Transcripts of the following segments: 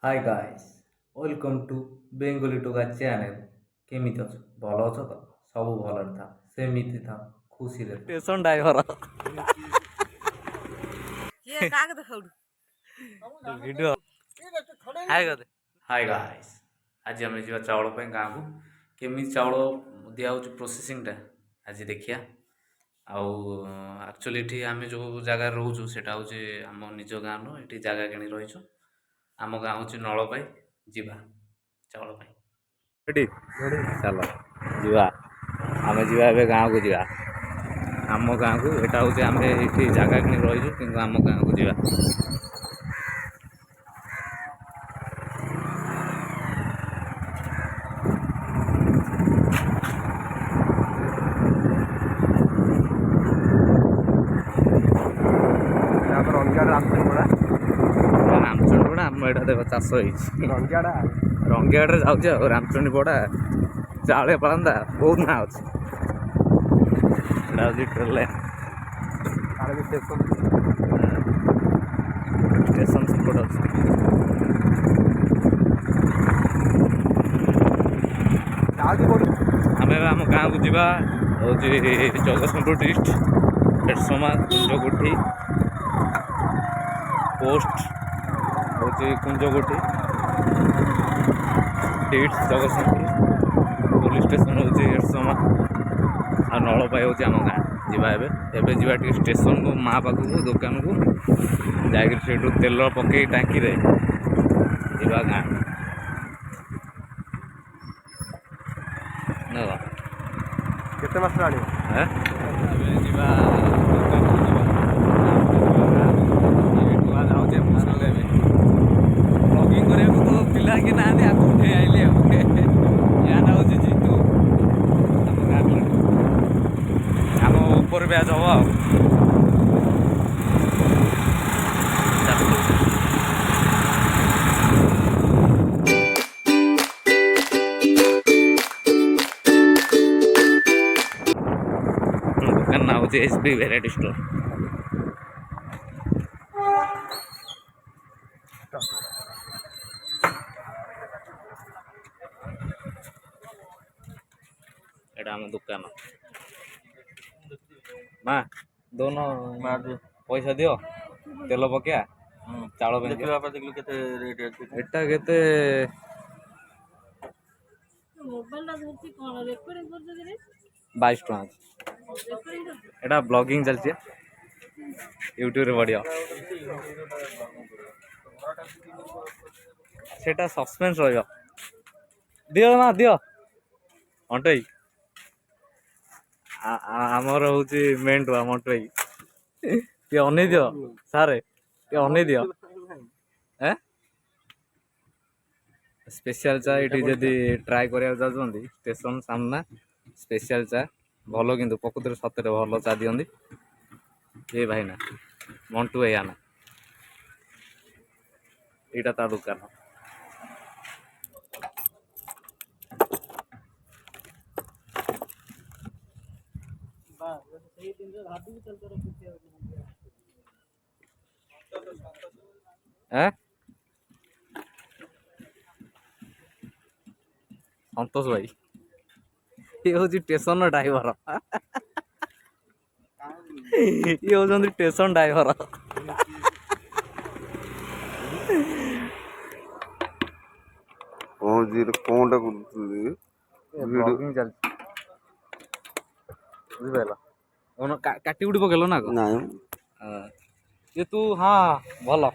Hi guys welcome to Bengali Toka channel केमिति अछ भलो अछ त सब भलो था सेमिति था खुशी रे स्टेशन ड्राइवर ये काग देखाउडु वीडियो हाय गदे हाय गाइस आज हम जीवा चावल पे गाँ को केमी चावल दिया होची प्रोसेसिंग टा आज देखिया आउ एक्चुअली एठी आमे जो जगह रहउछु सेटा होची हम निज गाँ नो एठी जगह किनी रहिछु आम गाँ हूँ नलपाई जीवा चावल रेडी चलो जीवा आम जीवा ए गाँ को जीवा आम गाँ को यहाँ हूँ आम ये जगह कि रहीजु कि आम गाँ को जीवा रामचंद्रपड़ा आम यहाँ देख चाष रंगियाड़े जाऊँ रामचंद्रपड़ा चाले पालंदा बहुत ना अच्छे ट्रेन लाइन स्टेशन सेपट अच्छे आम आम गाँ को जावा हूँ जगतसिंहपुर डिस्ट्रिक्ट एरसमा कुंजगुठी पोस्ट हूँ कुंजगुठी डिट्स जगतसिंहपुर पुलिस स्टेशन हूँ एरसमा आ नलपाई हूँ आम गाँ जावा जावा टे स्टेशन को माँ पाखक दुकान को जाकर तेल पकई टाँकी जावा गाँ केते मास आनी जीवा ब्लॉगिंग करे तो पिला कि ना आगे उठे आइले यहाँ हूँ जीतू आम ऊपर ब्याज हम दुकान ना हूँ एसबी वेराइटी स्टोर एटा हम दुकान माँ दोनों पैसा दियो तेल पकिया चाउल देखलु केते रेट एटा केते मोबाइल ला धरती कोन रेकॉर्डिंग कर दे रे 22 टका एटा ब्लॉगिंग चलछि यूट्यूब रे बढ़िया सेटा सस्पेंस रहियो दियो ना दियो अंटई आमर हूँ मेन्टुआ मटई टे अनै दियो सारे टे अनै दियो स्पेशल चा ये जदि ट्राए करा चाहते स्टेशन सामना स्पेशल चा भल कि प्रकृति सतरे भल चा दिखती ये भाई ना मंटू भैया ना यहाँ ता दुकान संतोष भाई ये हूँ स्टेशन ड्राइवर ये हूँ स्टेशन ड्राइवर कोनटा ब्लॉगिंग चलछि बुझिपाइल ओन काटी उडी पकेलो ना को नाइ ये तू हाँ भल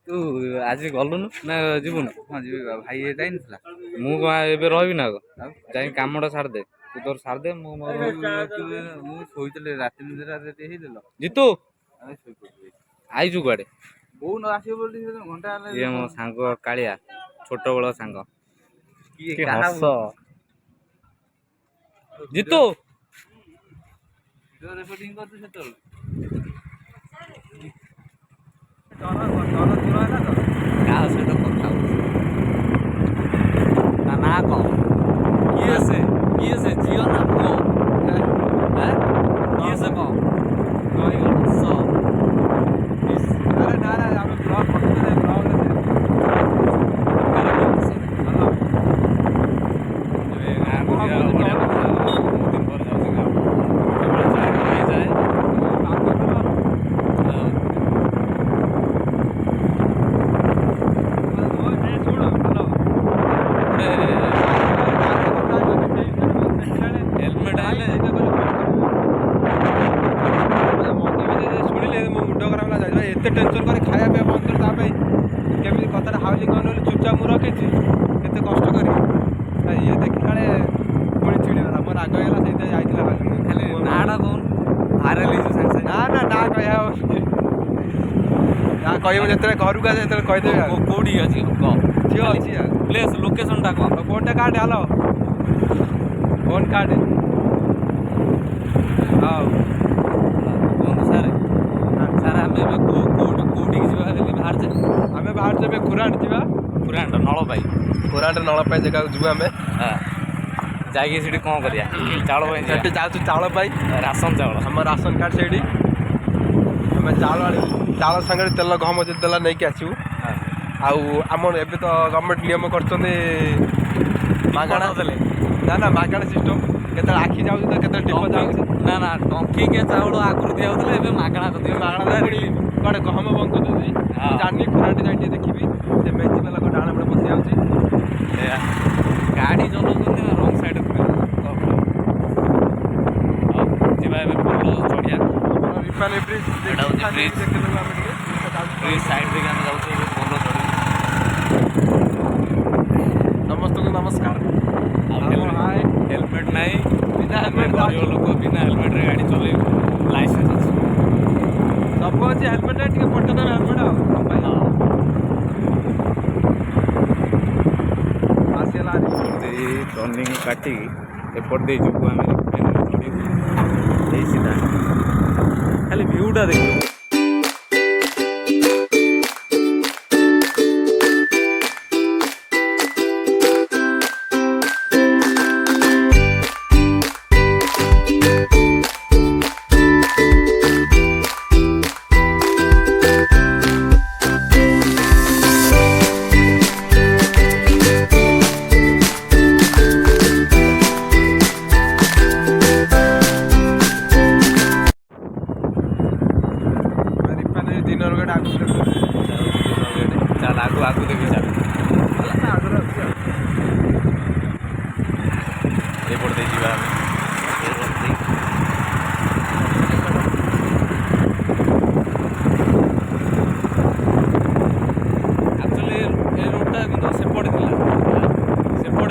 तू आज गलुनु ना जीवुनु हाँ जी भाई ये जाइन थला मु एबे रहबी ना जाई कामडा छाड़ दे तू तोर छाड़ दे मु मु सोइतले राति निद्रा रेडी हे देलो जीतू आइजु गाड़े बो न आसी बोली घंटा ये मो सांग कालिया छोट बड़ सांग की हस जीतू वीडियो रिकॉर्डिंग करते सेतल काहा सहित कथा ता ना कह किए से जियो ना पुओ किए से कह ଖାଇବା ପିଇବା ବନ୍ଦ କରି ତା ପାଇଁ କେମିତି କଥାଟା ହାଉଲି କଣ ବୋଲି ଚୁପଚାପ ମୁଁ ରଖିଛି କେତେ କଷ୍ଟ କରି ଇଏ ଦେଖି କାଳେ ପୁଣି ଚିଡ଼ିଗଲା ମୋର ରାଗ ହେଇଗଲା ସେଇଥିପାଇଁ ଯାଇଥିଲା ଖାଲି ନାଁଟା କହୁନୁ ଭାଇରାଲ ହେଇଯିବ ସାଙ୍ଗେ ସାଙ୍ଗେ। ନା କହିବା ନା କହିବ ଯେତେବେଳେ ଘରକୁ ଆସେ ସେତେବେଳେ କହିଦେବି ଆଉ କୋଉଠି ଅଛି କହ ଝିଅ ଅଛି ଆଉ ପ୍ଲେସ୍ ଲୋକେସନଟା କହ। ଫୋନ୍ଟା କାଟେ ହ୍ୟାଲୋ ଫୋନ୍ କାଟେ ହଉ କୁହନ୍ତୁ ସାର୍ ଆମେ ଏବେ କୋଉଠିକି ଯିବା ବୋଲି ବାହାରିଛେ? ଆମେ ବାହାରୁଛୁ ଏବେ କୁରାଣ୍ଡ ଯିବା ପୁରାଣ୍ଡ ନଳପାଇ କୁରାଣ୍ଡ ନଳପାଇ ଜାଗାକୁ ଯିବୁ ଆମେ ଯାଇକି ସେଠି କ'ଣ କରିବା ଚାଉଳ ପାଇଁ ସେଠି ଯାଉଛୁ ଚାଉଳ ପାଇଁ ରାସନ ଚାଉଳ ଆମ ରାସନ କାର୍ଡ଼ ସେଇଠି ଆମେ ଚାଉଳ ଆଣିବୁ ଚାଉଳ ସାଙ୍ଗରେ ତେଲ ଗହମ ଯଦି ଦେଲା ନେଇକି ଆସିବୁ ଆଉ ଆମର ଏବେ ତ ଗଭର୍ଣ୍ଣମେଣ୍ଟ ନିୟମ କରିଛନ୍ତି ମାଗଣା ଦେଲେ ନା ମାଗଣା ସିଷ୍ଟମ୍ କେତେବେଳେ ଆଖି ଯାଉଛି ତ କେତେବେଳେ ଟିପ ଯାଉଛି ନା ଟଙ୍କିକିଆ ଚାଉଳ ଆଗରୁ ଦିଆହେଉଥିଲା ଏବେ ମାଗଣା କରିଦିଅ ମାଗଣା କୁଆଡ଼େ ଗହମ ବନ୍ଦ କରୁଛନ୍ତି ଜାଣିନି ଖରାଟି ଯାଇ ଟିକେ ଦେଖିବି ସେ ମେଥି ବାଲା ଗୋଟେ ଡାଣ ପଟେ ବସି ଯାଉଛି ଗାଡ଼ି ଚଲାଉଛନ୍ତି ନା ରଙ୍ଗ ସାଇଡ଼୍ ଯିବା ଏବେ ପୋଲ ଚଢ଼ିଆ ରିଫାଇନ ବ୍ରିଜ୍ ଏଇଟା ହେଉଛି ବ୍ରିଜ୍ ଦେଖିଦେବୁ ଆମେ ଟିକେ ବ୍ରିଜ୍ ସାଇଡ଼୍ରେ ଆମେ ଯାଉଛୁ ଏବେ ପୋଲ ଚଢ଼ି ସମସ୍ତଙ୍କୁ ନମସ୍କାର ହେଲମେଟ୍ ନାହିଁ ବିନା ହେଲମେଟ୍ ଗରିବ ଲୋକ ବିନା ହେଲମେଟ୍ରେ ଗାଡ଼ି ଚଲେଇବୁ ଲାଇସେନ୍ସ ଅଛି ସବୁ ଅଛି ହେଲମେଟ୍ ଟିକେ ପଠେଇଦେବେ ହେଲମେଟ୍ ଆଉ ଆସିଗଲା ଟର୍ଣ୍ଣିଂ କାଟିକି ଏପଟ ଦେଇ ଯିବୁ ଆମେ ଚଢ଼ିବୁ ଏଇ ସିଧା ଖାଲି ଭିୟୁଟା ଦେଖିବୁ। ଚାଲ ଆଗକୁ ଦେଖି ଚାଲ ଏପଟେ ଦେଇ ଯିବା ଆମେ ଆକ୍ଚୁଆଲି ଏ ରୋଡ଼ଟା କିନ୍ତୁ ସେପଟେ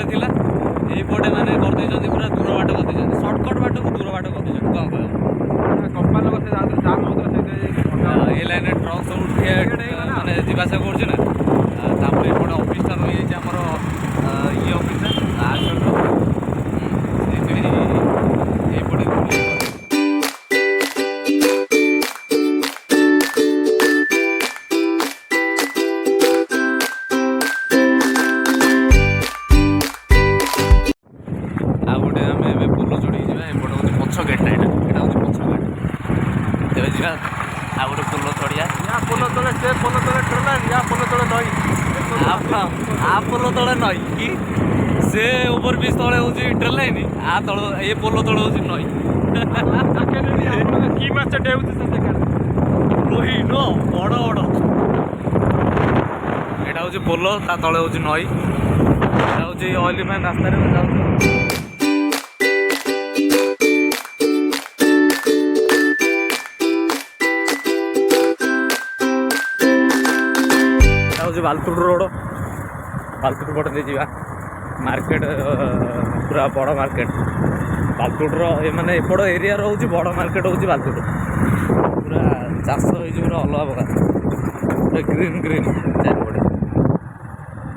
ଥିଲା ଏଇପଟେ ମାନେ କରିଦେଇଛନ୍ତି ପୁରା ଦୂର ବାଟ କରିଦେଇଛନ୍ତି ସର୍ଟକଟ୍ ବାଟକୁ ଦୂର ବାଟ କରିଦେଇଛନ୍ତି କ'ଣ କହିବ କମ୍ପାନୀ କଥା ଯାଉଥିଲେ ଜାମ୍ ହେଉଥିଲା ସେଇଥିପାଇଁ ଏ ଲାଇନ୍ରେ ଟ୍ରକ୍ ସବୁ ମାନେ ଯିବା ଆସିବା କରୁଛି ନା ତାପରେ ଏପଟେ ଅଫିସଟା ରହିଯାଇଛି ଆମର ଇଏ ଅଫିସଟା ସେଇଥିପାଇଁ ଏଇପଟେ ଆଉ ଗୋଟେ ଆମେ ଏବେ ପୋଲ ଚଢ଼ିକି ଯିବା ଏପଟେ ହେଉଛି ପଛ ଗେଟ୍ଟା ଏଇଟା ହେଉଛି ପଛ ଗେଟ୍ ତେବେ ଯିବା ଆଉ ଗୋଟେ ପୋଲ ଚଢ଼ିଆ ପୋଲ ତଳେ ସେ ପୋଲ ତଳେ ଟ୍ରେନ ପୋଲ ତଳେ ନଈ ଆ ପୋଲ ତଳେ ନଈ କି ସେ ଓଭର ବ୍ରିଜ୍ ତଳେ ହେଉଛି ଟ୍ରେନ୍ ଲାଇନ୍ ଆ ତଳ ଏ ପୋଲ ତଳେ ହେଉଛି ନଈ କି ମାଛ ଡେଉଛି ସେ ଜାଗାରେ ରୋହି ନୁହଁ ବଡ଼ ଏଇଟା ହେଉଛି ପୋଲ ତା ତଳେ ହେଉଛି ନଈ ଏଇଟା ହେଉଛି ଅଏଲି ମ୍ୟାନ୍ ରାସ୍ତାରେ ଯାଉଛି ହେଉଛି ବାଲତୁଡ଼ ରୋଡ଼ ବାଲତୁଡ଼ ପଟେ ଦେଇ ଯିବା ମାର୍କେଟ ପୁରା ବଡ଼ ମାର୍କେଟ ବାଲତୁଡ଼ର ମାନେ ଏପଟ ଏରିଆର ହେଉଛି ବଡ଼ ମାର୍କେଟ ହେଉଛି ବାଲତୁଡ଼ ପୁରା ଚାଷ ହେଇଛି ପୁରା ଅଲଗା ପ୍ରକାର ପୁରା ଗ୍ରୀନ୍ ଚାରିପଟେ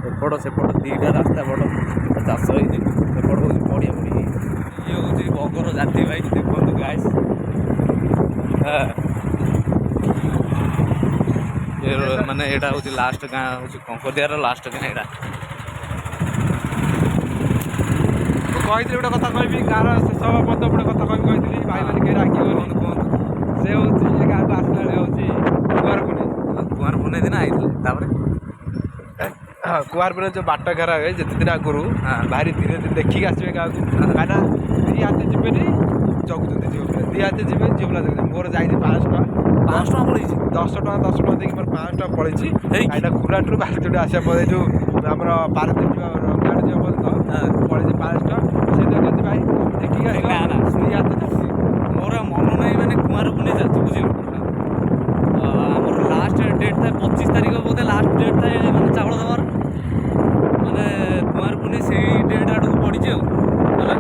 ଏପଟ ସେପଟ ଦୁଇଟା ରାସ୍ତା ବଡ଼ ଚାଷ ହେଇଛି ଏପଟ ହେଉଛି ପଡ଼ିଆ ଇଏ ହେଉଛି ବଗର ଜାତି ଭାଇ ଦେଖନ୍ତୁ ଗାଇସ୍ ମାନେ ଏଇଟା ହେଉଛି ଲାଷ୍ଟ ଗାଁ ହେଉଛି କଙ୍କଦିଆର ଲାଷ୍ଟ ଗାଁ ଏଇଟା ମୁଁ କହିଥିଲି ଗୋଟେ କଥା କହିବି ଗାଁର ଶେଷ ପଦ ଗୋଟେ କଥା କହିଥିଲି ଭାଇମାନେ କେହି ରାଗିବନି କୁହନ୍ତୁ ସେ ହେଉଛି ଏ ଗାଁକୁ ଆସିଲା ବେଳେ ହେଉଛି କୁଆଁର ପୁନେଇ ଦିନ ଆଇଥିଲେ ତାପରେ କୁଆଁର ପୁନେଇ ଯେଉଁ ବାଟ ଘେରା ହୁଏ ଯେତେ ଦିନ ଆଗରୁ ଭାରି ଧୀରେ ଧୀରେ ଦେଖିକି ଆସିବେ ଗାଁକୁ କାହିଁକିନା ଦୁଇ ହାତେ ଯିବେନି ଜଗୁଛନ୍ତି ଝିଅ ପିଲା ଦୁଇ ହାତେ ଯିବେ ଝିଅ ପିଲା ଜଗୁଛନ୍ତି ମୋର ଯାଇଛି 500 ଟଙ୍କା ପଳେଇଛି 10 ଟଙ୍କା ଦେଇକି ମୋର 500 ଟଙ୍କା ପଳେଇଛି କାହିଁକିନା କୁରାଟରୁ ବାଲିଚୁଡ଼ି ଆସିବା ପରେ ଯେଉଁ ଆମର ପାରାଦ୍ୱୀପ ଯିବା ରଙ୍ଗିଆଡ଼ ଯିବା ପର୍ଯ୍ୟନ୍ତ ପଳେଇଛି 500 ଟଙ୍କା ସେଇଟା କହୁଛି ଭାଇ ଦେଖିକି ଆସିବ ନା ଦୁଇ ହାତେ ଯାଉଛି ମୋର ମନ ନାହିଁ ମାନେ କୁଆଁର ପୁନେଇ ଚାଲିଛି ବୁଝିଲୁ ଆମର ଲାଷ୍ଟ ଡେଟ୍ ଥାଏ ତାରିଖ ବୋଧେ ଲାଷ୍ଟ ଡେଟ୍ ଥାଏ ମାନେ ଚାଉଳ ଦେବାର, ମାନେ କୁମାର ପୂର୍ଣ୍ଣିମା ସେଇ ଡେଟ୍ ଆଡ଼କୁ ପଡ଼ିଛି ଆଉ ହେଲା।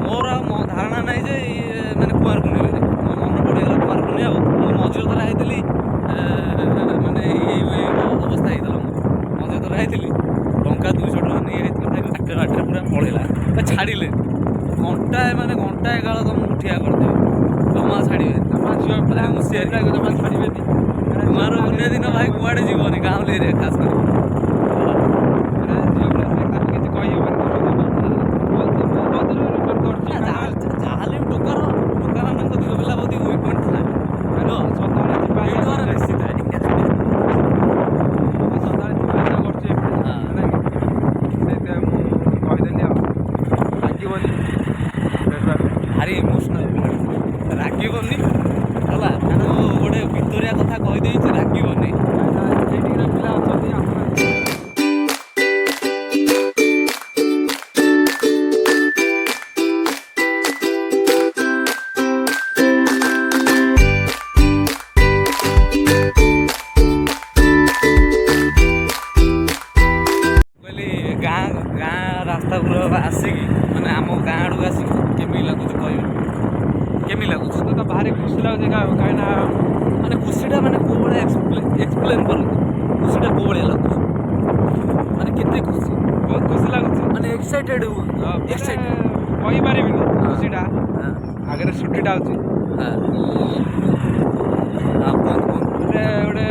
ମୋର ଆଉ ଧାରଣା ନାହିଁ ଯେ ମାନେ କୁମାର ପୂର୍ଣ୍ଣିମାରେ ମୋ ମନେ ପଡ଼ିଗଲା କୁମାର ପୂର୍ଣ୍ଣିମା ଆଉ। ମୁଁ ମଝିରେ ଥରେ ଆଇଥିଲି ମାନେ ଏଇ ଅବସ୍ଥା ହେଇଥିଲା ମୋର। ମଝିରେ ଥରେ ଆଇଥିଲି ଟଙ୍କା 200 ଟଙ୍କା ନେଇ ଯାଇଥିଲି ବାଟରେ ପୁରା ପଳେଇଲା ଛାଡ଼ିଲେ ଘଣ୍ଟାଏ ମାନେ ଘଣ୍ଟାଏ କାଳ ତମକୁ ଠିଆ କରିଦେବେ ଜମା ଛାଡ଼ିବେ। ଝିଅ ପିଲା ଜମା ଛାଡ଼ିବେନି। କୁମାର ପୂର୍ଣ୍ଣିମା ଦିନ ଭାଇ କୁଆଡ଼େ ଯିବନି ଗାଉଁଲି ଏରିଆ ଖାସ୍ କରି। ଝିଅ ପିଲା ତାକୁ କିଛି କହିହେବନି। ଯାହାହେଲେ ବି ଟୋକାମାନଙ୍କ ଝିଅ ପିଲା ବହୁତ ୱିକ୍ ପଏଣ୍ଟ ଥାଏ। ସଦାବେଳେ ଯିବା ଏଇଠି ମୋର ବେଶୀ ଥାଏ। ସଦାବେଳେ ଯିବା ଆସିବା କରୁଛି ସେଇଥିପାଇଁ ମୁଁ କହିଦେଲି ଆଉ ରାଗିବନି। ଭାରି ଇମୋସନାଲ ରାଗିବନି ହେଲା। ମୁଁ ଗୋଟେ ଭିତରିଆ କଥା କହିଦେଇଛି ରାଗିବନି। ଏଇଠିକାର ପିଲା ଅଛନ୍ତି ଆପଣ ଗାଁ ରାସ୍ତାକୁ ଆସିକି ମାନେ ଆମ ଗାଁ ଆଡ଼କୁ ଆସିକି କେମିତି ଲାଗୁଛି କହିବେ? କେମିତି ଲାଗୁଛି? ତ ଭାରି ଖୁସି ଲାଗୁଛି କାହିଁକିନା ମାନେ ଖୁସିଟା ମାନେ କେଉଁ ଭଳିଆ ଏକ୍ସପ୍ଲେନ୍ କରନ୍ତୁ। ଖୁସିଟା କେଉଁ ଭଳିଆ ଲାଗୁଛି ମାନେ କେତେ ଖୁସି? ବହୁତ ଖୁସି ଲାଗୁଛି ମାନେ ଏକ୍ସାଇଟେଡ୍ କହିପାରିବିନି ଖୁସିଟା। ଆଗରେ ଛୁଟିଟା ଅଛି ଗୋଟେ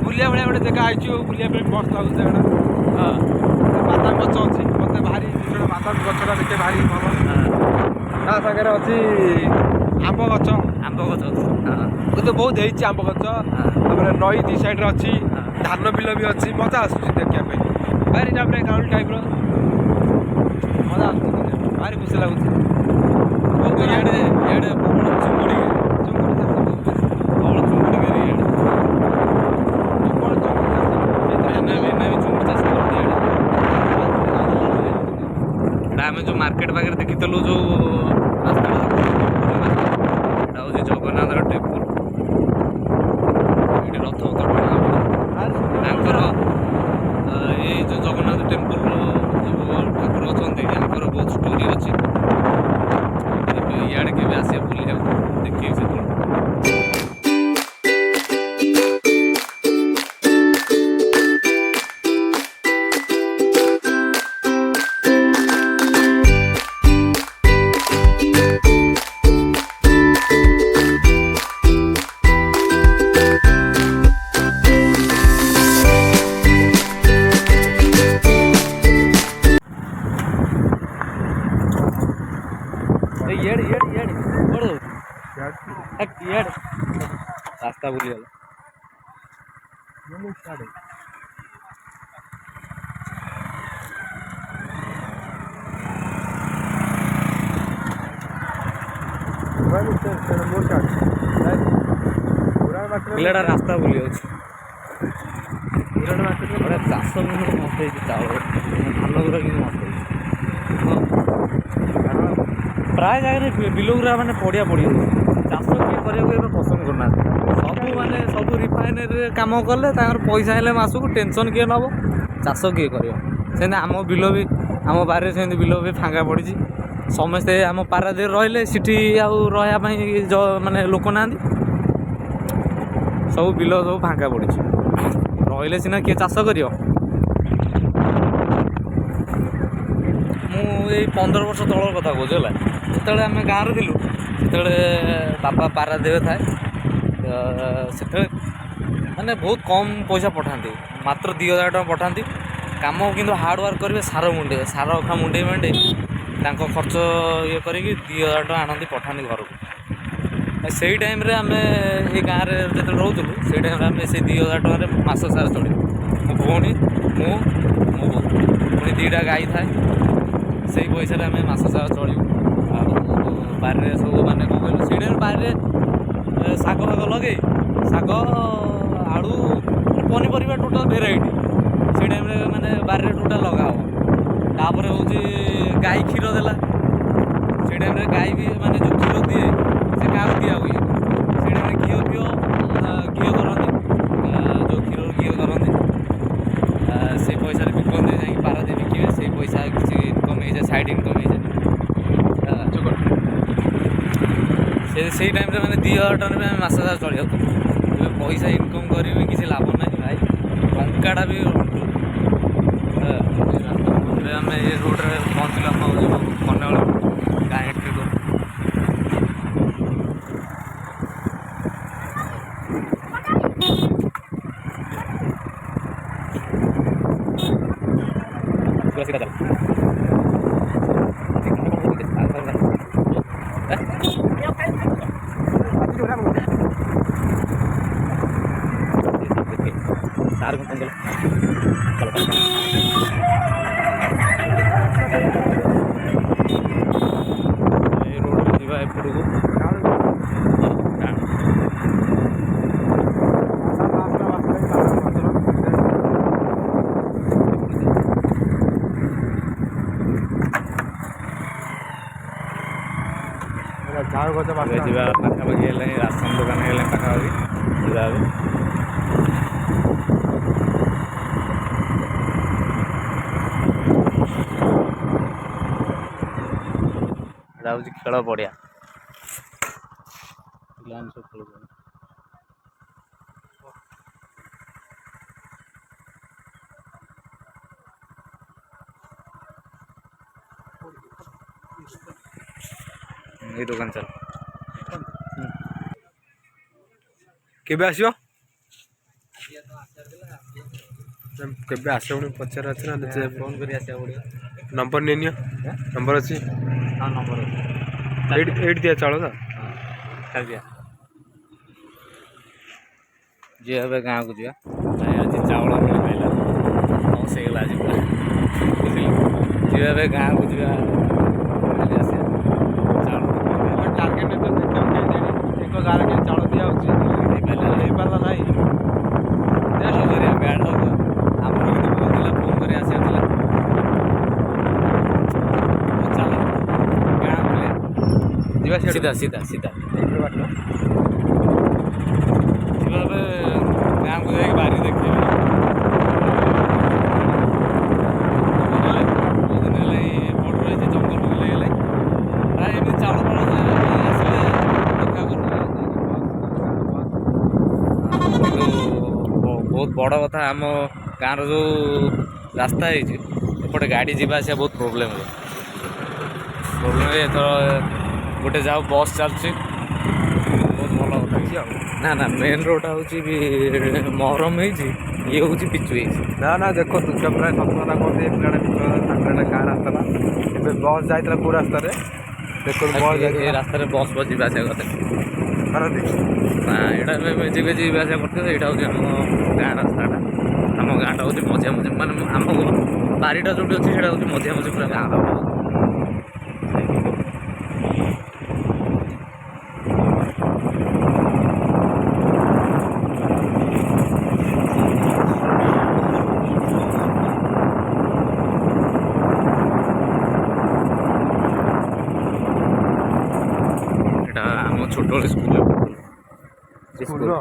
ବୁଲିବା ଭଳିଆ ଗୋଟେ ଜାଗା ଆଇଛୁ ବୁଲିବା ପାଇଁ ମସ୍ତ ଲାଗୁଛି ଜାଗାଟା। ବାଦାମ ଗଛ ଅଛି ମୋତେ ଭାରି ବାଦାମ ଗଛଟା ଦେଖେ ଭାରି ଭଲ। ତା ସାଙ୍ଗରେ ଅଛି ଆମ୍ବ ଗଛ ଅଛି କିନ୍ତୁ ବହୁତ ହେଇଛି ଆମ୍ବ ଗଛ। ତାପରେ ନଈ ଦୁଇ ସାଇଡ଼୍ରେ ଅଛି, ଧାନ ବିଲ ବି ଅଛି। ମଜା ଆସୁଛି ଦେଖିବା ପାଇଁ ଭାରି ତାପରେ ଗାଉଁଲି ଟାଇପ୍ର ମଜା ଆସୁଛି ଭାରି ଖୁସି ଲାଗୁଛି। ଇଆଡ଼େ ପ୍ରବଳ ଚୁଙ୍ଗୁଡ଼ି ଚାଷ କରନ୍ତି ଇଆଡ଼େ। ଆମେ ଯେଉଁ ମାର୍କେଟ ପାଖରେ ଦେଖିଥିଲୁ ଯେଉଁ ରାସ୍ତାଟା ଏଇଟା ହେଉଛି ଜଗନ୍ନାଥର ଟେମ୍ପୁଲ। ଏଇଠି ରଥ ତାଙ୍କର ଏଇ ଯେଉଁ ଜଗନ୍ନାଥ ଟେମ୍ପୁଲ ଯେଉଁ ଠାକୁର ଅଛନ୍ତି ତାଙ୍କର ବହୁତ ଷ୍ଟୋରି ଅଛି। ଇଆଡ଼େ କେବେ ଆସିବେ ବୁଲିବାକୁ ଦେଖିବେ ସେତେବେଳେ। ରାସ୍ତା ବୁଲିଗଲା। ପିଲାଟା ରାସ୍ତା ବୁଲି ଯାଉଛି। ଚାଷ କିନ୍ତୁ ମସ୍ତ ହେଇଛି ଚାଉଳ ଧାନ ଗୁରା କିନ୍ତୁ ମସ୍ତ ହେଇଛି। ପ୍ରାୟ ଜାଗାରେ ବିଲ ଗୁରା ମାନେ ପଡ଼ିଆ ପଡ଼ିଯାଉଛି। ଚାଷ କିଏ କରିବାକୁ ଏବେ ପସନ୍ଦ କରୁନାହାନ୍ତି। ସବୁ ରିଫାଇନେରୀରେ କାମ କଲେ ତାଙ୍କର ପଇସା ହେଲେ ମାସକୁ ଟେନସନ୍ କିଏ ନେବ? ଚାଷ କିଏ କରିବ? ସେମିତି ଆମ ବିଲ ବି ଆମ ବାରିରେ ସେମିତି ବିଲ ବି ଫାଙ୍କା ପଡ଼ିଛି। ସମସ୍ତେ ଆମ ପାରାଦୀପରେ ରହିଲେ ସେଠି ଆଉ ରହିବା ପାଇଁ ମାନେ ଲୋକ ନାହାନ୍ତି। ସବୁ ବିଲ ସବୁ ଫାଙ୍କା ପଡ଼ିଛି। ରହିଲେ ସିନା କିଏ ଚାଷ କରିବ? ମୁଁ ଏଇ 15 ବର୍ଷ ତଳର କଥା କହୁଛି ହେଲା। ଯେତେବେଳେ ଆମେ ଗାଁରେ ଥିଲୁ ସେତେବେଳେ ବାପା ପାରାଦୀପରେ ଥାଏ। ସେତେବେଳେ ମାନେ ବହୁତ କମ୍ ପଇସା ପଠାନ୍ତି, ମାତ୍ର 2000 ଟଙ୍କା ପଠାନ୍ତି। କାମ କିନ୍ତୁ ହାର୍ଡ଼ୱାର୍କ କରିବେ, ସାର ମୁଣ୍ଡେଇ ମାଣ୍ଡେଇ ତାଙ୍କ ଖର୍ଚ୍ଚ ଇଏ କରିକି 2000 ଟଙ୍କା ଆଣନ୍ତି ପଠାନ୍ତି ଘରକୁ। ସେଇ ଟାଇମ୍ରେ ଆମେ ଏଇ ଗାଁରେ ଯେତେବେଳେ ରହୁଥିଲୁ ସେଇ ଟାଇମ୍ରେ ଆମେ ସେଇ 2000 ଟଙ୍କାରେ ମାସ ସାରା ଚଳିବୁ। ମୋ ଭଉଣୀ, ମୁଁ, ମୋ ବୋଉ, ପୁଣି 2ଟା ଗାଈ ଥାଏ। ସେଇ ପଇସାରେ ଆମେ ମାସ ସାରା ଚଳିବୁ। ଆଉ ବାରିରେ ସବୁ ମାନେ କ'ଣ କହିଲୁ ସେଇ ଟାଇମ୍ରେ ବାରିରେ ଶାଗ ଫାଗ ଲଗେଇ ଶାଗ ଆଳୁ ପନିପରିବା ଟୋଟାଲ୍ ଭେରାଇଟି ସେଇ ଟାଇମ୍ରେ ମାନେ ବାରିରେ ଟୋଟାଲ୍ ଲଗା ହେବ। ତାପରେ ହେଉଛି ଗାଈ କ୍ଷୀର ଦେଲା। ସେଇ ଟାଇମ୍ରେ ଗାଈ ବି ମାନେ ଯେଉଁ କ୍ଷୀର ଦିଏ ସେ କାହାକୁ ଦିଆ ହୁଏ। ସେଇ ଟାଇମ୍ରେ ଘିଅ କରନ୍ତି। ଯେଉଁ କ୍ଷୀର ସେଇ ଟାଇମ୍ରେ ମାନେ 2000 ଟଙ୍କାରେ ବି ଆମେ ମାସ ସାରା ଚଳି ଯାଉଥିଲୁ। ଏବେ ପଇସା ଇନକମ୍ କରିବି କିଛି ଲାଭ ନାହିଁ ଭାଇ, ଟଙ୍କାଟା ବି ଏବେ ଆମେ ଏ ରୋଡ଼ରେ ପହଞ୍ଚିଲୁ। ଆମ କନ୍ୟାଳ ଗାଁ ଏଣ୍ଟ୍ରି କରୁ। सीधा चल सार को चलो रोड जीवा एपटू ଯିବା ପାଖାପାଖି ହେଲେ ରାସନ ଦୋକାନ ହେଲେ ପାଖାପାଖି ଯିବା ଏବେ। ଏଇଟା ହେଉଛି ଖେଳ ପଡ଼ିଆ, ପିଲାମାନେ ସବୁ ଖେଳୁଛନ୍ତି। ଏଇ ଦୋକାନ ଚାଲ କେବେ ଆସିବ? କେବେ ଆସିବ ପୁଣି ପଚାର ଅଛି ନା ଫୋନ୍ କରି ଆସିବାକୁ ପଡ଼ିବ। ନମ୍ବର ନେଇ ନିଅ, ନମ୍ବର ଅଛି? ହଁ ନମ୍ବର ଅଛି। ଏଇଠି ଦିଆ ଚାଉଳ ତ ଖାଇବା ଯିବା ଏବେ ଗାଁକୁ ଯିବା। ଆଜି ଚାଉଳ ମିଳିଲା ଲସ୍ ହେଇଗଲା ଆଜି ପୁରା, ବୁଝିଲ। ଯିବା ଏବେ ଗାଁକୁ ଯିବା ଆସିବା ଚାଉଳ ଟାର୍ଗେଟ ଏକ ଗାଁରେ କେମିତି ଚାଉଳ ଦିଆହେଉଛି ହେଇପାରିଲା ନାହିଁ। ବ୍ୟାଣ୍ଡ ଆମର କିନ୍ତୁ କହୁଥିଲା ଫୋନ୍ କରି ଆସିବାର ଥିଲା। ଚାଲ ଗାଁ ଯିବା ସିଧା ସିଧା ସିଧା ଯିବା ଏବେ ଗାଁକୁ ଯାଇକି ବାରି ଦେଖିବା। ବହୁତ ଦିନ ହେଲା ବଡ଼ ରହିଛି, ଜଙ୍ଗଲ ଫଙ୍ଗଲ ହେଇଗଲେ ପ୍ରାୟ ଏମିତି ଚାଉଳ ଫାଉଳ ଆସିଲେ ଦେଖା କରୁ। କିନ୍ତୁ ବହୁତ ବଡ଼ କଥା, ଆମ ଗାଁର ଯେଉଁ ରାସ୍ତା ହେଇଛି ଏପଟେ ଗାଡ଼ି ଯିବା ଆସିବା ବହୁତ ପ୍ରୋବ୍ଲେମ୍ ହୁଏ। ଏଥର ଗୋଟେ ଯାଉ ବସ୍ ଚାଲୁଛି, ବହୁତ ଭଲ କଥା ହେଇଛି ଆଉ। ନା ନା ମେନ୍ ରୋଡ଼ଟା ହେଉଛି ବି ମହରମ ହେଇଛି, ଇଏ ହେଉଛି ପିଚୁ ହେଇଛି। ନା ନା ଦେଖନ୍ତୁ ସେ ପ୍ରାୟ ସତ କଥା କହନ୍ତି, ଏ ପିଲାଟା ପିଛ ତାଙ୍କର ଏଇଟା ଗାଁ ରାସ୍ତାଟା। ଏବେ ବସ୍ ଯାଇଥିଲା କେଉଁ ରାସ୍ତାରେ ଦେଖନ୍ତୁ, ବସ୍ ଏ ରାସ୍ତାରେ ବସ୍ ବସ୍ ଯିବା ଆସିବା କଥା କରନ୍ତି ନା, ଏଇଟା ଯିବେ ଯିବା ଆସିବା କରିଥିବେ। ଏଇଟା ହେଉଛି ଆମ ଗାଁ ରାସ୍ତାଟା। ଆମ ଗାଁଟା ହେଉଛି ମଝିଆ ମଝି, ମାନେ ଆମ ବାରିଟା ଯେଉଁଠି ଅଛି ସେଇଟା ହେଉଛି ମଝିଆ ମଝି ପୁରା ଗାଁର। ଏଇଟା ଆମ ଛୋଟବେଳେ ସ୍କୁଲରେ ସ୍କୁଲର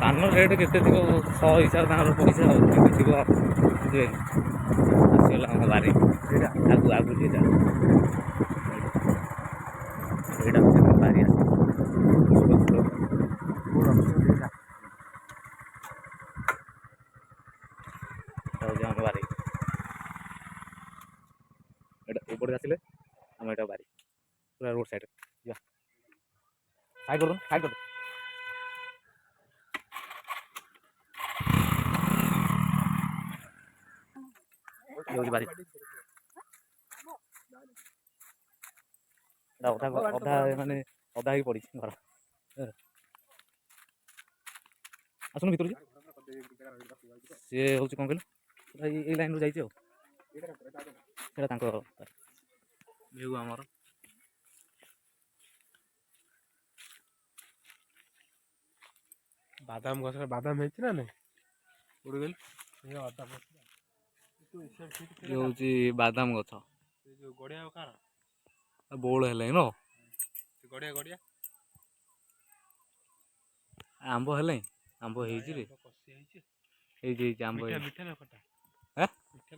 ପାନ ରେଟ୍ କେତେ ଥିବ, 100 ହିସାବ ତାଙ୍କର ପଇସା କେତେ ଥିବ ବୁଝିଲେ। ଆସିଗଲା ଆମ ବାରି ଆଗକୁ ଆଗକୁ ଟିକେ ଯାଉ। ଏଇଟା ହେଉଛି ଆମ ବାରି ଆସିବ ହେଉଛି ଆମ ବାରି। ଏଇଟା ଏପଟେ ଆସିଲେ ଆମ ଏଇଟା ବାରି ପୁରା ରୋଡ଼ ସାଇଡ଼୍। ଯିବା ସାଇଡ଼୍ କରୁ ସାଇଡ଼୍ କରୁ। ହେଉଛି ବାରି। ଅଧା ଅଧା ମାନେ ଅଧା ହେଇକି ପଡ଼ିଛି ଘର। ଆସୁନୁ ଭିତରୁ ଯିବା। ସିଏ ହେଉଛି କ'ଣ କହିଲ, ଏଇ ଲାଇନ୍ରୁ ଯାଇଛି ଆଉ। ସେଇଟା ତାଙ୍କ ଭିଉ ଆମର। ବାଦାମ ଗଛରେ ବାଦାମ ହେଇଛି ନା ନାଇଁ? ଇଏ ହେଉଛି ବାଦାମ ଗଛ। ଯୋଉ ଗଡ଼ିଆ କାର ବଉଳ ହେଲାଣି ନ ଗଡ଼ିଆ ଗଡ଼ିଆ ଆମ୍ବ ହେଲାଣି, ଆମ୍ବ ହେଇଛି ରେ, ହେଇଛି ହେଇଛି ଆମ୍ବ ହେଇଛି। ମିଠା ନା ଖଟା? ଆଁ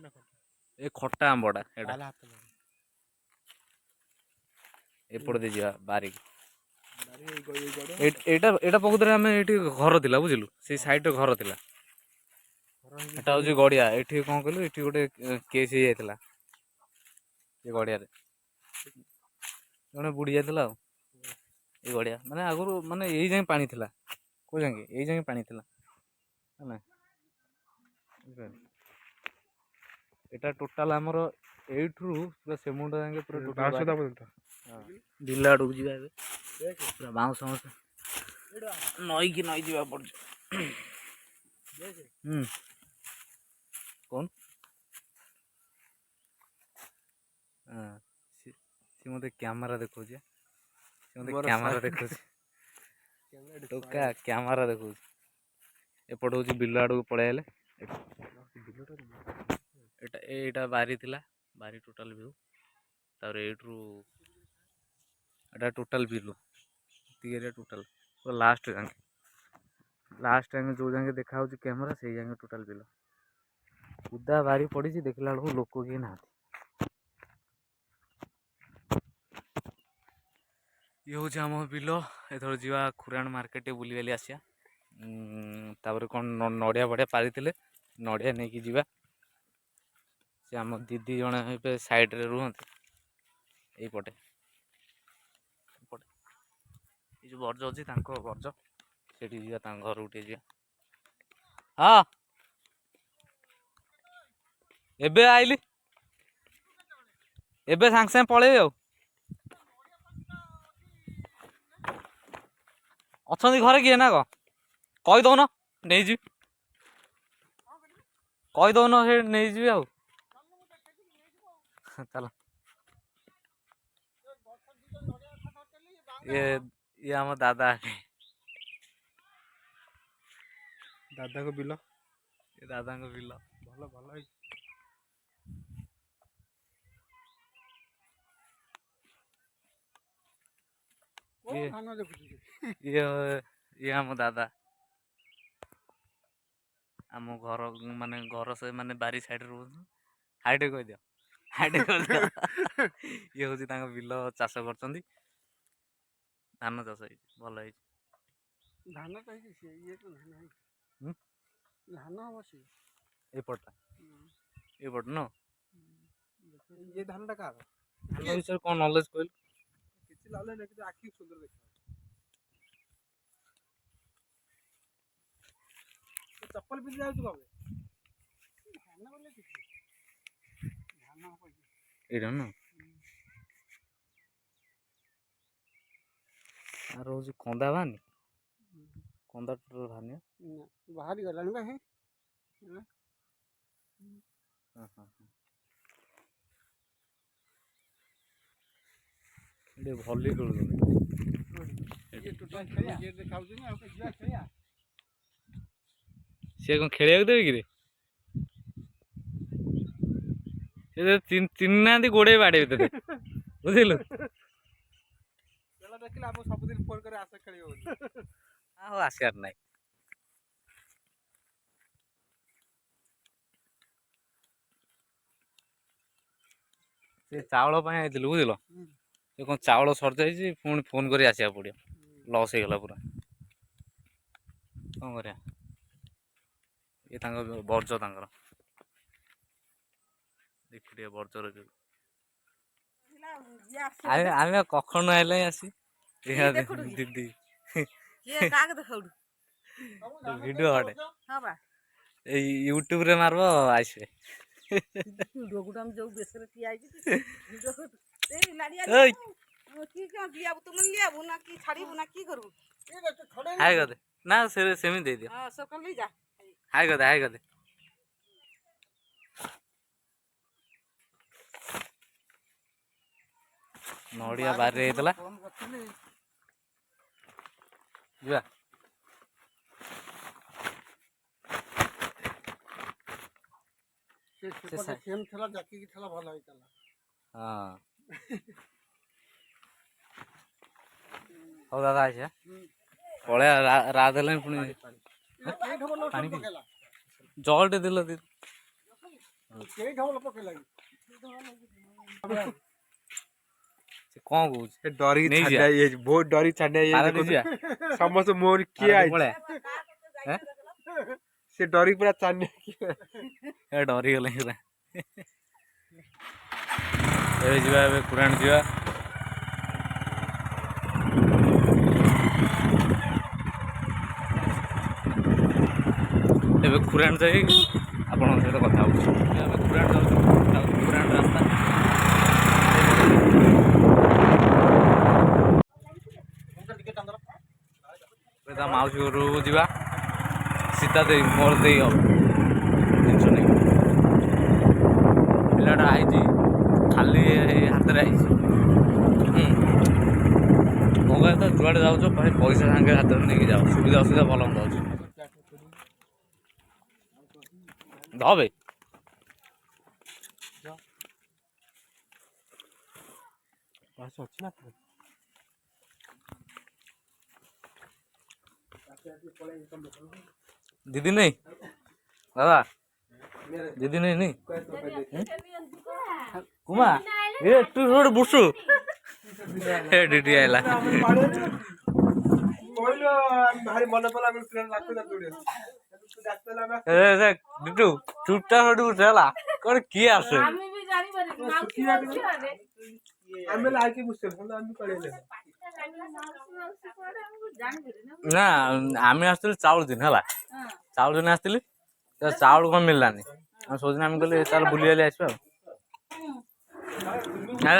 ନା ଖଟା? ଏ ଖଟା ଆମ୍ବଟା ଏଇଟା ତାହେଲେ ହାତ ମାର। ଏପଟେ ଦେଇ ଯିବା ବାରିକି। ବାରି ଏଇ ଗଡ଼ ଏଇଟା ଏଇଟା ପ୍ରକୃତରେ ଆମେ ଏଠି ଘର ଥିଲା ବୁଝିଲୁ ସେଇ ସାଇଡରେ ଘର ଥିଲା। ଏଟା ହଉଛି ଗଡିଆ। ଏଠି କଣ କହିଲୁ ଏଠି ଗୋଟେ କେସ୍ ହେଇଯାଇଥିଲା ଏ ଗଡିଆରେ ଜଣେ ବୁଡି ଯାଇଥିଲା ଆଉ। ଏଇ ଗଡିଆ ମାନେ ଆଗରୁ ମାନେ ଏଇ ଯାଏଁ ପାଣି ଥିଲା କୋଉ ଯାଏଁ ଏଇ ଯାଏଁ ପାଣି ଥିଲା ହେଲା। ଏଟା ଟୋଟାଲ ଆମର ଏଇଠୁ ପୁରା ସେମୁଣ୍ଡ ଯାକେ ପୁରା ଟୋଟାଲ ବିଲ ଆଡକୁ ଯିବା ଏବେ ପୁରା ବାଉଁଶ ନଈକି ନଈ ଯିବାକୁ ପଡୁଛି। କଣ ସିଏ ମତେ କ୍ୟାମେରା ଦେଖଉଛି। ସେ ମତେ କ୍ୟାମେରା ଦେଖଉଛି ଟୋକା କ୍ୟାମେରା ଦେଖଉଛି। ଏପଟେ ହଉଛି ବିଲ ଆଡକୁ ପଳେଇ ଆଇଲେ। ଏଇଟା ବାରି ଥିଲା ବାରି ଟୋଟାଲ ଭିଉ। ତାପରେ ଏଇଠୁ ଏଟା ଟୋଟାଲ ବିଲ ଏତିକି ଏରିଆ ଟୋଟାଲ ପୁରା ଲାଷ୍ଟ ଯାକେ ଯୋଉ ଯାକେ ଦେଖା ହଉଛି କ୍ୟାମେରା ସେଇ ଯାକେ ଟୋଟାଲ ବିଲ। ଉଦା ବାରି ପଡିଛି ଦେଖିଲା ବେଳକୁ ଲୋକ କେହି ନାହାନ୍ତି। ଇଏ ହଉଛି ଆମ ବିଲ। ଏଥର ଯିବା ଖୁରାଣ ମାର୍କେଟ ଟିକେ ବୁଲିବାଲି ଆସିବା। ତାପରେ କଣ ନଡ଼ିଆ ବଡ଼ିଆ ପାରିଥିଲେ ନଡ଼ିଆ ନେଇକି ଯିବା। ସେ ଆମ ଦିଦି ଜଣେ ଏବେ ସାଇଡ଼ରେ ରୁହନ୍ତି ଏଇପଟେ ଏ ଯେଉଁ ବର୍ଜ ଅଛି ତାଙ୍କ ବର୍ଜ ସେଠି ଯିବା ତାଙ୍କ ଘରକୁ ଟିକେ ଯିବା। ହଁ ଏବେ ଆଇଲି ଏବେ ସାଙ୍ଗେ ସାଙ୍ଗେ ପଳେଇବି ଆଉ। ଅଛନ୍ତି ଘରେ କିଏ ନା କଣ କହିଦଉନ ନେଇଯିବି। କହିଦଉନ ସେ ନେଇଯିବି ଆଉ ଚାଲ। ଇଏ ଆମ ଦାଦା ଦାଦାଙ୍କ ବିଲ। ଏ ଦାଦାଙ୍କ ବିଲ ଭଲ ଭଲ ହେଇଛି। ଇଏ ଆମ ଦାଦା। ଆମ ଘର ମାନେ ଘର ସେ ମାନେ ବାରି ସାଇଡରେ ରହୁଛନ୍ତି। ହାଇଟେ କହିଦିଅ ହାଇଟେ କହିଦିଅ। ଇଏ ହଉଛି ତାଙ୍କ ବିଲ ଚାଷ କରୁଛନ୍ତି। ଧାନ ଚାଷ ହେଇଛି ଭଲ ହେଇଛି। ଧାନ ତ ହେଇଛି ସେ ଇଏ ତ ଧାନ ହେଇଛି ଧାନ ହବ ସିଏ ଏଇପଟଟା ଏଇପଟ ନ ଇଏ ଧାନଟା କାହାର? ଧାନ ବିଷୟରେ କଣ ନଲେଜ କହିଲୁ? କିଛି ନଲେଜ ନାହିଁ କିନ୍ତୁ ଆଖି ସୁନ୍ଦର ଦେଖା ଚପଲ ପିନ୍ଧି ଯାଉଛି କବେ ଧାନ ବୋଲେ କିଛି ଧାନ ହବ ଏଇଟା ନା ଆଉ ହଉଛି କନ୍ଦା ବାହାରିନି କନ୍ଦା ଟୋଟାଲ ବାହାରିନି ବାହାରି ଗଲାଣି ବା ହେ ଟିକେ ଭଲି ଖେଳୁଛନ୍ତି। ସିଏ କଣ ଖେଳିବାକୁ ଦେବେ କିରେ? ସେ ଚିହ୍ନି ନାହାନ୍ତି ଗୋଡେଇ ବାଡେଇବେ ତତେ ବୁଝିଲୁ। ଦେଖିଲା ଆମ ସବୁଦିନ ଫୋନ କରି ଆସ ଖେଳିବ ବୋଲି ଆଉ ଆସିବାର ନାହିଁ। ସେ ଚାଉଳ ପାଇଁ ଆଇଥିଲୁ ବୁଝିଲ। ସେ କଣ ଚାଉଳ ସରିଯାଇଛି ପୁଣି ଫୋନ କରି ଆସିବାକୁ ପଡିବ। ଲସ୍ ହେଇଗଲା ପୁରା କଣ କରିବା। ଇଏ ତାଙ୍କ ବର୍ଜ ତାଙ୍କର ଦେଖି ଟିକେ ବର୍ଜର ଯୋଉ ଆମେ କଖଣ ଆଇଲେ ଆସି ଦିଦି ଭିଡିଓ ଗୋଟେ ଏଇ ୟୁଟ୍ୟୁବରେ ମାରିବ ଆସିବେ। ନା ସେମିତି ଦେଇଦିଅ ହାଇ କରିଦେ। ନଡ଼ିଆ ବାରିରେ ହେଇଥିଲା ଯିବା। ଥିଲା ଜାକିକି ଥିଲା ଭଲ ହେଇଥିଲା। ହଁ ହଉ ଦାଦା ଆସିବା ପଳେଇବା ରାତ ହେଲାଣି ପୁଣି ପାଣି ଜଳଟେ ଦେଲ ଦିଦି ସେ କ'ଣ କହୁଛି ସେ ଡରିକି ନେଇଯିବା। ଛାଡିଆ ହେଇଯାଇଛି ବହୁତ ଡରିକି ଛାଡିଆ ପାରାଦୀପ ଯିବା ହେଇଯାଇଛି ସମସ୍ତେ ମୋର କିଏ ଆଇଛି ପଳେଆ ସେ ଡରିକି ପୁରା ଛାନିଆ ଏ ଡରିଗଲେ ପୁରା ଏବେ ଯିବା ଏବେ କୁରାଣ ଯିବା ଏବେ କୁରାଣ ଯାଇ ଆପଣଙ୍କ ସହିତ କଥା ହେଉଛି ଏବେ କୁରାଣ ଯାଉଛୁ କୁରାଣ ରାସ୍ତା ଏବେ ତା ମାଉସୀ ଘରକୁ ଯିବା ସୀତା ଦେଇ ମୋର ଦେଇ ହବ ଜିନିଷ ନେଇ ପିଲାଟା ଆଇଛି ଖାଲି ହାତରେ ଆଇଛି ମୋ କହିବା ତ ଯୁଆଡ଼େ ଯାଉଛ ଭାଇ ପଇସା ସାଙ୍ଗେ ହାତରେ ନେଇକି ଯାଅ ସୁବିଧା ଅସୁବିଧା ଭଲ ମନ୍ଦ ଅଛି ଧବେ ଅଛି ନା दीदी नहीं दादा दीदी नहीं नहीं कुमा ए तू रोड बुसु ए दीदी आइला କହିଲ ଭାରି ମନେ ପଡିଲା ଆମେ ଟ୍ରେନ ରାସ୍ତା ଦୌଡ଼ି ए देख बिट्टू चुपटा रोड उठला कोन किए आसे আমি ବି ଜାଣିପାରିନି ମାଉସୀ ମାଉସୀ ଆରେ ଆମେ ଲାଇକି ବୁଝିଲୁ କିନ୍ତୁ ଆମେ ପଳେଇଲେ ମାଉସୀ କୁଆଡେ ଆମକୁ ଜାଣିପାରିନି ना आमे आस्तिल चाउल दिन हला चाउल दिन आस्तिल तो चाउल कोन मिललानी हम सोचना हम कहले चल बुली आले आइसबा ना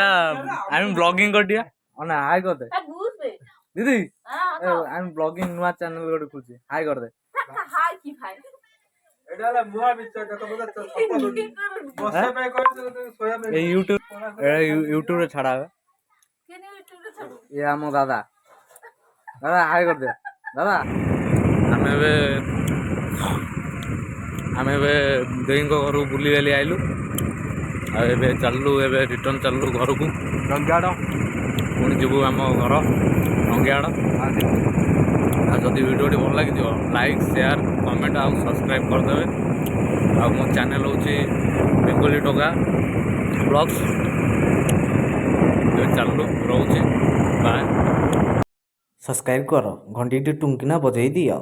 आई एम ब्लॉगिंग कर दिया ना हाय कर दे भूत बे दीदी हां आई एम ब्लॉगिंग नुआ चैनल गोटे खुलছি हाय कर दे हाय की भाई ଏଟା ହେଲା ମୁଆ ବିଚ ଦେଖ ବୋଧେ ସଫା ଦଉଡ଼ି ବସା ପାଇଁ କହିଲେ सोया ପାଇଁ ए यूट्यूब रे छाड़ा है केने यूट्यूब रे छाड़ ये आम दादा दादा हाय कर दे दादा आम देई घर बुली बाली आइलु आबे चललु एबे रिटर्न चललु घर को रंगाड़ पुणी जीवु आम घर रंगाड़ जदि वीडियो भल लगी लाइक शेयर कमेंट आउ सब्सक्राइब करदे आ मो चैनल हूँ बेंगली टोका ब्लॉग्स चलू रोचे बाय सब्सक्राइब कर घंटी टुंकिना बजई दियो।